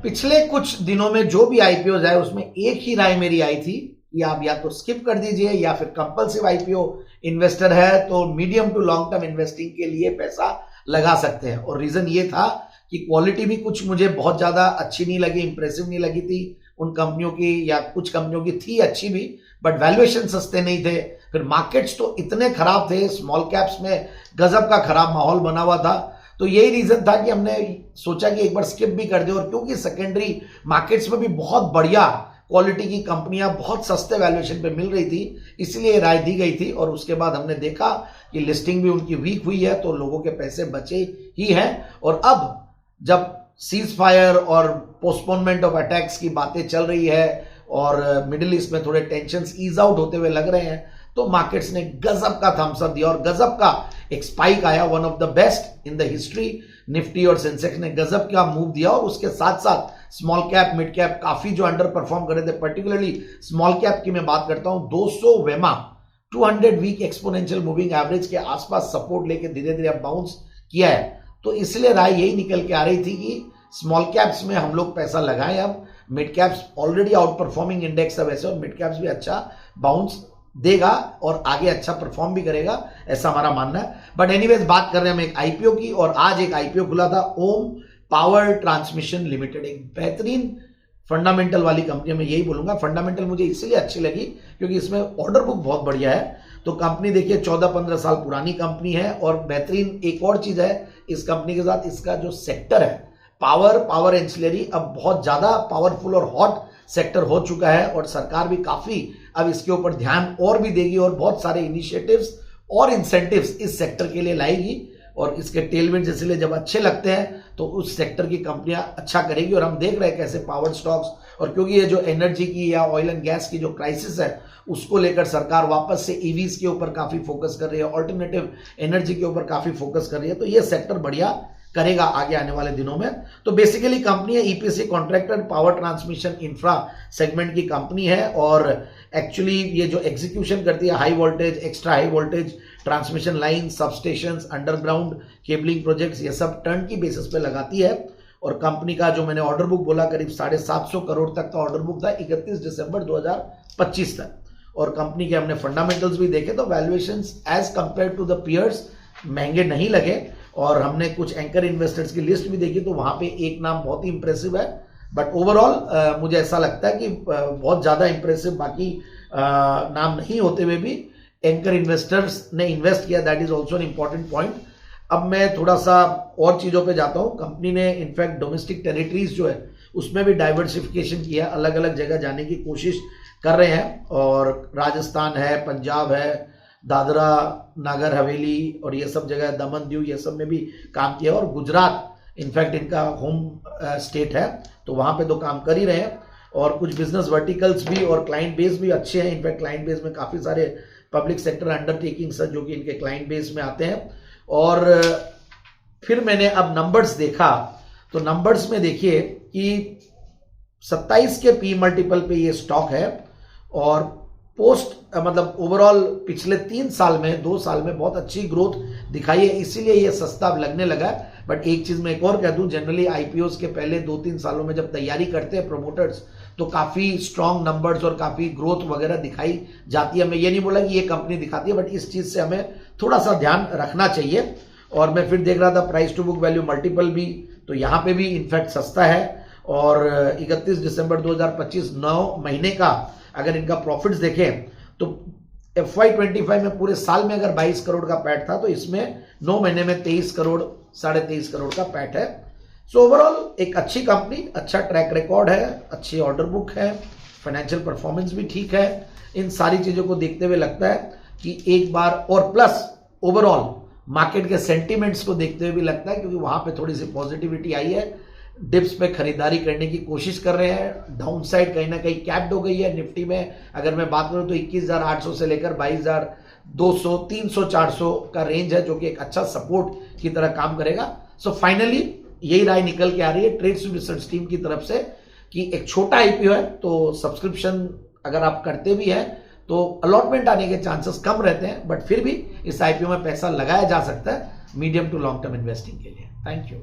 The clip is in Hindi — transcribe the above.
पिछले कुछ दिनों में जो भी आईपीओ आए उसमें एक ही राय मेरी आई थी कि आप या तो स्किप कर दीजिए या फिर कंपल्सिव आईपीओ इन्वेस्टर है तो medium to long term investing के लिए पैसा लगा सकते हैं। और रीजन ये था कि क्वालिटी भी कुछ मुझे बहुत ज्यादा अच्छी नहीं लगी, इंप्रेसिव नहीं लगी थी उन कंपनियों की, या कुछ कंपनियों की थी अच्छी भी बट वैल्यूएशन सस्ते नहीं थे। फिर मार्केट्स तो इतने खराब थे, स्मॉल कैप्स में गजब का खराब माहौल बना हुआ था। तो यही रीजन था कि हमने सोचा कि एक बार स्किप भी कर दे, और क्योंकि सेकेंडरी मार्केट्स में भी बहुत बढ़िया क्वालिटी की कंपनियां बहुत सस्ते वैल्यूएशन पे मिल रही थी, इसलिए राय दी गई थी। और उसके बाद हमने देखा कि लिस्टिंग भी उनकी वीक हुई है तो लोगों के पैसे बचे ही हैं। और अब जब सीज फायर और पोस्टपोनमेंट ऑफ अटैक्स की बातें चल रही है और मिडिल ईस्ट में थोड़े टेंशंस ईज आउट होते हुए लग रहे हैं, तो मार्केट्स ने गजब का थम्स अप दिया और गजब का एक स्पाइक आया, one of the best in the history. Nifty और सेंसेक्स ने गजब का मूव दिया, और उसके साथ साथ स्मॉल कैप मिड कैप काफी जो अंडर परफॉर्म कर रहे थे, पर्टिकुलरली स्मॉल कैप की मैं बात करता हूं, 200 वेमा 200 वीक एक्सपोनेंशियल मूविंग एवरेज के आसपास सपोर्ट लेके धीरे धीरे अब बाउंस किया है। तो इसलिए राय यही निकल के आ रही थी कि स्मॉल कैप्स में हम लोग पैसा लगाएं। अब mid caps already out performing index है वैसे, और मिड कैप्स भी अच्छा बाउंस देगा और आगे अच्छा परफॉर्म भी करेगा, ऐसा हमारा मानना है। बट एनीवेज बात कर रहे हैं हम एक आईपीओ की, और आज एक आईपीओ खुला था ओम पावर ट्रांसमिशन लिमिटेड, एक बेहतरीन फंडामेंटल वाली कंपनी। मैं यही बोलूंगा, फंडामेंटल मुझे इसलिए अच्छी लगी क्योंकि इसमें ऑर्डर बुक बहुत बढ़िया है। तो कंपनी देखिए 14-15 साल पुरानी कंपनी है, और बेहतरीन एक और चीज है इस कंपनी के साथ, इसका जो सेक्टर है पावर एंसिलरी अब बहुत ज्यादा पावरफुल और हॉट सेक्टर हो चुका है, और सरकार भी काफी अब इसके ऊपर ध्यान और भी देगी और बहुत सारे इनिशिएटिव्स और इंसेंटिव्स इस सेक्टर के लिए लाएगी। और इसके टेलविंड्स इसलिए जब अच्छे लगते हैं तो उस सेक्टर की कंपनियां अच्छा करेगी। और हम देख रहे हैं कैसे पावर स्टॉक्स, और क्योंकि ये जो एनर्जी की या ऑयल एंड गैस की जो क्राइसिस है उसको लेकर सरकार वापस से ईवीज के ऊपर काफी फोकस कर रही है, ऑल्टरनेटिव एनर्जी के ऊपर काफी फोकस कर रही है, तो ये सेक्टर बढ़िया करेगा आगे आने वाले दिनों में। तो बेसिकली कंपनी है EPC contractor power transmission infra segment की कंपनी है, और एक्चुअली ये जो एग्जीक्यूशन करती है high voltage extra high voltage transmission line, substations, underground cabling projects, ये सब टर्न की बेसिस पे लगाती है। और कंपनी का जो मैंने ऑर्डर बुक बोला करीब 750 करोड़ तक का ऑर्डर बुक था 31 दिसंबर 2025 तक। और कंपनी के हमने फंडामेंटल्स भी देखे तो valuations as compare to the peers महंगे नहीं लगे। और हमने कुछ एंकर इन्वेस्टर्स की लिस्ट भी देखी तो वहां पे एक नाम बहुत ही इंप्रेसिव है, बट ओवरऑल मुझे ऐसा लगता है कि बहुत ज्यादा इंप्रेसिव बाकी नाम नहीं होते हुए भी एंकर इन्वेस्टर्स ने इन्वेस्ट किया, that is also an important point. अब मैं थोड़ा सा और चीजों पे जाता हूं। कंपनी ने इनफैक्ट डोमेस्टिक टेरिटरीज जो है उसमें भी डाइवर्सिफिकेशन किया, अलग अलग जगह जाने की कोशिश कर रहे हैं, और राजस्थान है, पंजाब है, दादरा नागर हवेली और ये सब जगह, दमन दीव, ये सब में भी काम किया। और गुजरात इनफैक्ट इनका होम स्टेट है तो वहां पे तो काम कर ही रहे हैं। और कुछ बिजनेस वर्टिकल्स भी और क्लाइंट बेस भी अच्छे हैं, इनफैक्ट क्लाइंट बेस में काफी सारे पब्लिक सेक्टर अंडरटेकिंग्स जो कि इनके क्लाइंट बेस में आते हैं। और फिर मैंने अब नंबर्स देखा तो नंबर्स में देखिए कि 27 के पी मल्टीपल पे ये स्टॉक है, और पोस्ट मतलब ओवरऑल पिछले 3 साल में 2 साल में बहुत अच्छी ग्रोथ दिखाई है, इसीलिए ये सस्ता लगने लगा है। बट एक चीज मैं एक और कह दूं, जनरली आईपीओस के पहले 2-3 सालों में जब तैयारी करते हैं प्रमोटर्स तो काफी स्ट्रॉन्ग नंबर्स और काफी ग्रोथ वगैरह दिखाई जाती है। मैं ये नहीं बोला कि ये कंपनी दिखाती है, बट इस चीज से हमें थोड़ा सा ध्यान रखना चाहिए। और मैं फिर देख रहा था price to book value multiple भी, तो यहाँ पे भी इनफैक्ट सस्ता है। और 31 दिसंबर 2025 9 महीने का अगर इनका प्रॉफिट्स देखें तो FY25 में पूरे साल में अगर 22 करोड़ का पैट था तो इसमें 9 महीने में 23 करोड़ 23.5 करोड़ का पैट है। सो ओवरऑल एक अच्छी कंपनी, अच्छा ट्रैक रिकॉर्ड है, अच्छी ऑर्डर बुक है, फाइनेंशियल परफॉर्मेंस भी ठीक है। इन सारी चीजों को देखते हुए लगता है कि एक बार, और प्लस ओवरऑल मार्केट के सेंटिमेंट्स को देखते हुए भी लगता है, क्योंकि वहां पे थोड़ी सी पॉजिटिविटी आई है, डिप्स पे खरीदारी करने की कोशिश कर रहे हैं। डाउन साइड कहीं ना कहीं कैप्ड हो गई है निफ्टी में, अगर मैं बात करूं तो 21,800 से लेकर 22,200, 300, 400 का रेंज है, जो कि एक अच्छा सपोर्ट की तरह काम करेगा। सो फाइनली यही राय निकल के आ रही है ट्रेड्स रिसर्च टीम की तरफ से कि एक छोटा आईपीओ है तो सब्सक्रिप्शन अगर आप करते भी हैं तो अलॉटमेंट आने के चांसेस कम रहते हैं, बट फिर भी इस आईपीओ में पैसा लगाया जा सकता है medium to long term investing के लिए। Thank you.